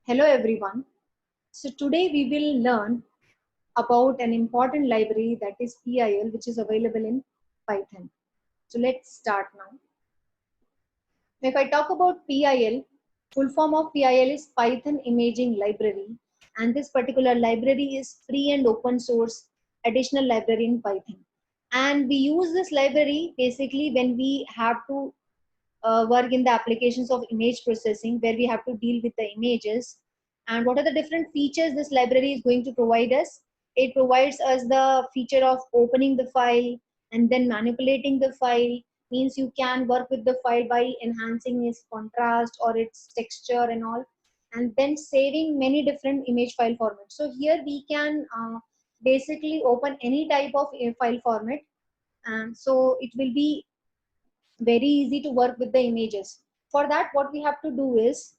Hello everyone. So today we will learn about an important library that is PIL, which is available in Python. So let's start now. If I talk about PIL, full form of PIL is Python Imaging Library, and this particular library is free and open source additional library in Python. And we use this library basically when we have to work in the applications of image processing, where we have to deal with the images. And what are the different features this library is going to provide us? It provides us the feature of opening the file and then manipulating the file. Means you can work with the file by enhancing its contrast or its texture and all, and then saving many different image file formats. So here we can basically open any type of file format, and so it will be very easy to work with the images. For that, what we have to do is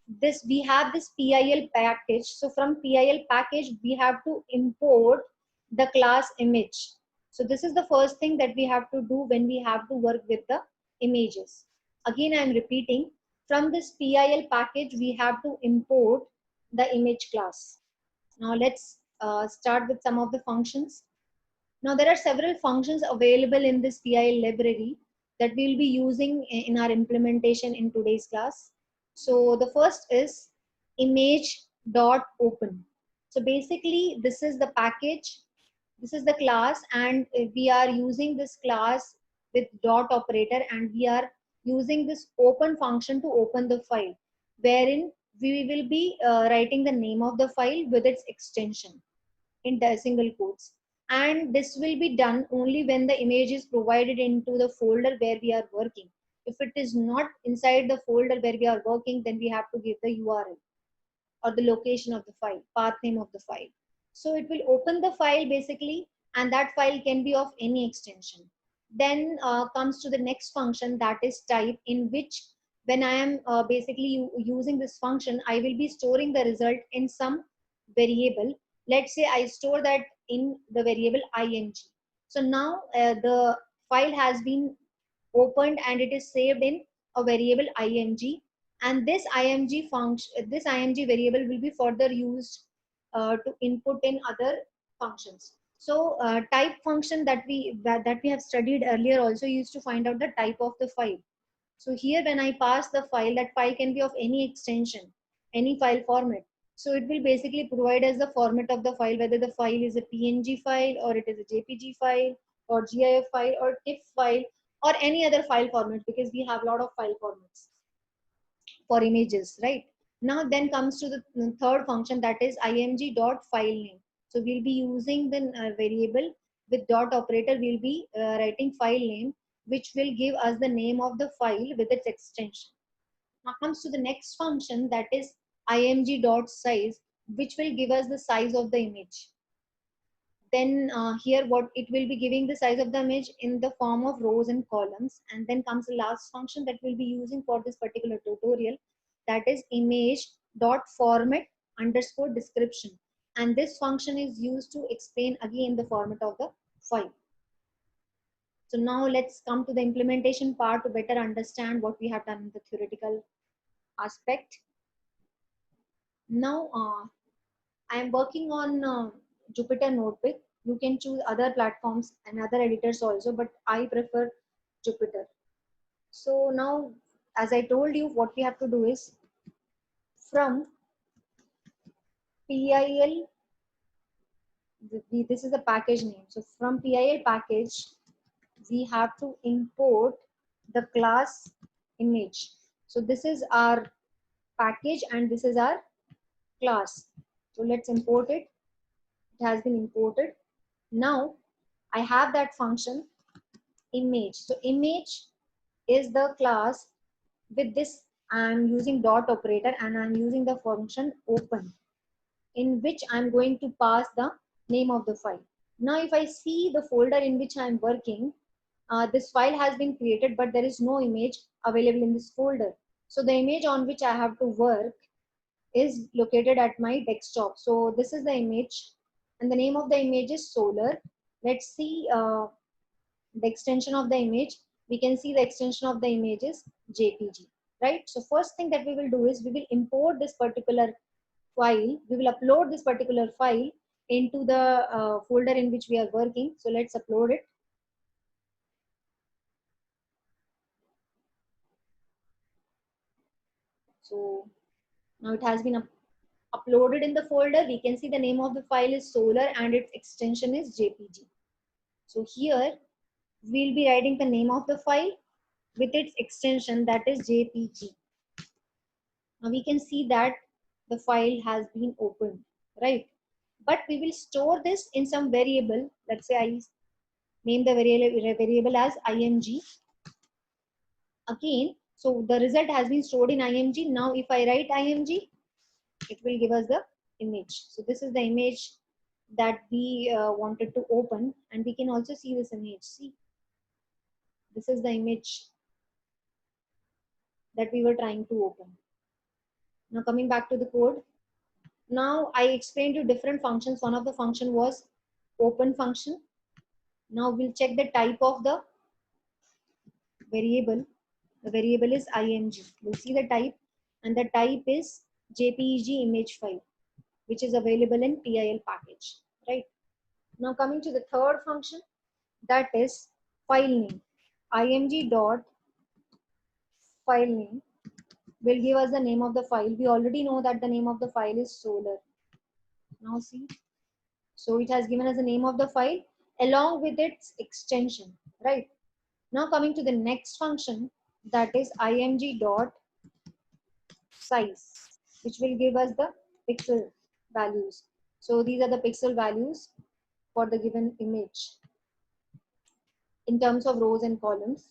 this: we have this PIL package. So from PIL package, we have to import the class image. So this is the first thing that we have to do when we have to work with the images. Again, I am repeating, from this PIL package, we have to import the image class. Now let's start with some of the functions. Now there are several functions available in this PIL library that we will be using in our implementation in today's class. So the first is image.open. So basically this is the package, this is the class, and we are using this class with dot operator, and we are using this open function to open the file, wherein we will be writing the name of the file with its extension in the single quotes. And this will be done only when the image is provided into the folder where we are working. If it is not inside the folder where we are working, then we have to give the URL or the location of the file, path name of the file. So it will open the file basically, and that file can be of any extension. Then comes to the next function, that is type, in which when I am basically using this function, I will be storing the result in some variable. Let's say I store that in the variable img. So now the file has been opened and it is saved in a variable img, and this img function, this img variable will be further used to input in other functions. So type function that we have studied earlier also used to find out the type of the file. So here when I pass the file, that file can be of any extension, any file format. So it will basically provide us the format of the file, whether the file is a PNG file or it is a JPG file or GIF file or TIFF file or any other file format, because we have a lot of file formats for images, right? Now then comes to the third function, that is img.filename. So we'll be using the variable with dot operator, we'll be writing file name, which will give us the name of the file with its extension. Now comes to the next function, that is img.size, which will give us the size of the image. Then here what it will be giving the size of the image in the form of rows and columns. And then comes the last function that we'll be using for this particular tutorial, that is image.format underscore description, and this function is used to explain again the format of the file. So now let's come to the implementation part to better understand what we have done in the theoretical aspect. Now I am working on Jupyter Notebook. You can choose other platforms and other editors also, but I prefer Jupyter. So now, as I told you, what we have to do is from PIL, this is the package name. So from PIL package, we have to import the class image. So this is our package and this is our class. So let's import it. It has been imported. Now I have that function image. So image is the class. With this I'm using dot operator and I'm using the function open, in which I'm going to pass the name of the file. Now if I see the folder in which I'm working, this file has been created, but there is no image available in this folder. So the image on which I have to work is located at my desktop. So this is the image and the name of the image is solar. Let's see the extension of the image. We can see the extension of the image is JPG, right? So first thing that we will do is we will import this particular file, we will upload this particular file into the folder in which we are working. So let's upload it. So now it has been uploaded in the folder. We can see the name of the file is solar and its extension is JPG. So here we'll be writing the name of the file with its extension, that is JPG. Now we can see that the file has been opened, right? But we will store this in some variable. Let's say I name the variable as img. Again, so the result has been stored in img. Now if I write img, it will give us the image. So this is the image that we wanted to open, and we can also see this image. See, this is the image that we were trying to open. Now coming back to the code. Now I explained you different functions. One of the function was open function. Now we'll check the type of the variable. The variable is img. We'll see the type, and the type is JPEG image file, which is available in TIL package, right? Now coming to the third function, that is file name. img dot file name will give us the name of the file. We already know that the name of the file is solar. Now see, so it has given us the name of the file along with its extension, right? Now coming to the next function, that is img dot size, which will give us the pixel values. So these are the pixel values for the given image in terms of rows and columns,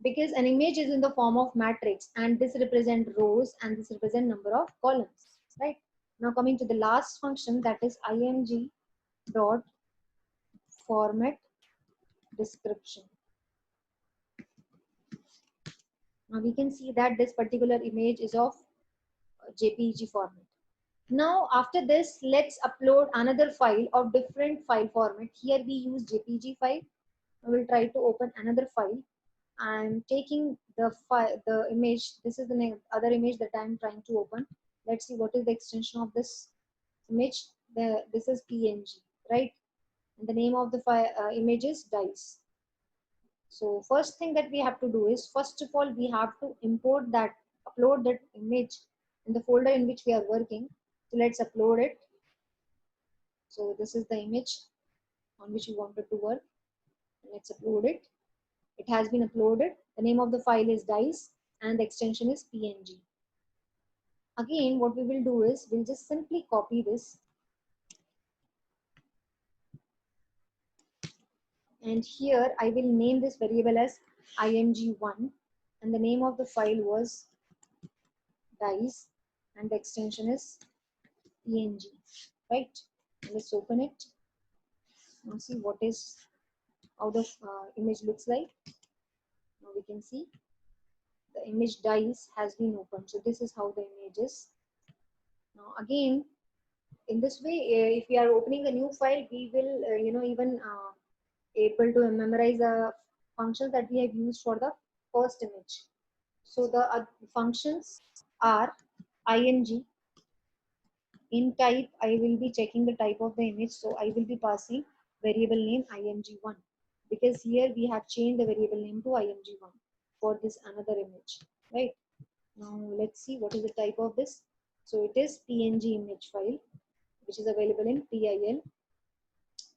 because an image is in the form of matrix, and this represent rows and this represent number of columns, right? Now coming to the last function, that is img dot format description. Now we can see that this particular image is of JPEG format. Now after this, let's upload another file of different file format. Here we use JPG file. I will try to open another file. I'm taking the file, the image. This is the other image that I'm trying to open. Let's see what is the extension of this image. This is PNG, right? And the name of the file image is dice. So first thing that we have to do is, first of all, we have to import that, upload that image in the folder in which we are working. So let's upload it. So this is the image on which we wanted to work. Let's upload it. It has been uploaded. The name of the file is dice and the extension is PNG. Again, what we will do is, we'll just simply copy this. And here I will name this variable as img1, and the name of the file was dice and the extension is PNG, right? Let's open it and see what is, how the image looks like. Now we can see the image dice has been opened. So this is how the image is. Now again, in this way, if we are opening a new file, we will even able to memorize the functions that we have used for the first image. So the functions are img. In type, I will be checking the type of the image. So I will be passing variable name img1, because here we have changed the variable name to img1 for this another image, right? Now let's see what is the type of this. So it is PNG image file, which is available in TIL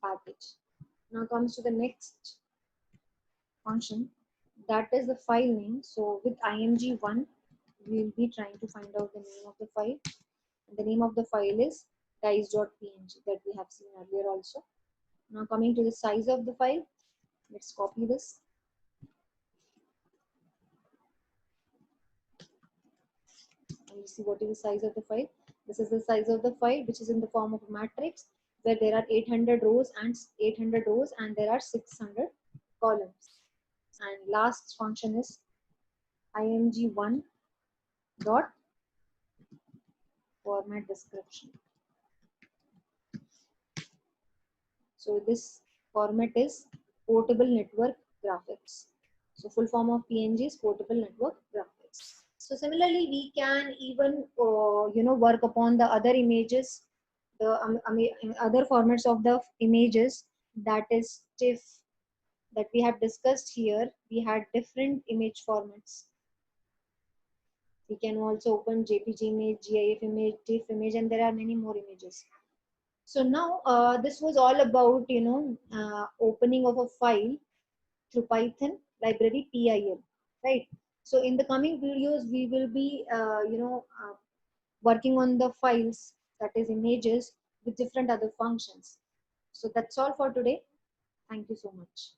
package. Now comes to the next function, that is the file name. So with img1, we will be trying to find out the name of the file. And the name of the file is dice.png, that we have seen earlier also. Now coming to the size of the file, let's copy this. And you see what is the size of the file. This is the size of the file, which is in the form of a matrix, where there are 800 rows and there are 600 columns. And last function is img1 dot format description. So this format is portable network graphics. So full form of PNG is portable network graphics. So similarly, we can even work upon the other images, the other formats of the images, that is TIFF, that we have discussed here. We had different image formats. We can also open JPG image, GIF image, TIFF image, and there are many more images. So now this was all about opening of a file through Python library PIL, right? So in the coming videos, we will be working on the files, that is images, with different other functions. So that's all for today. Thank you so much.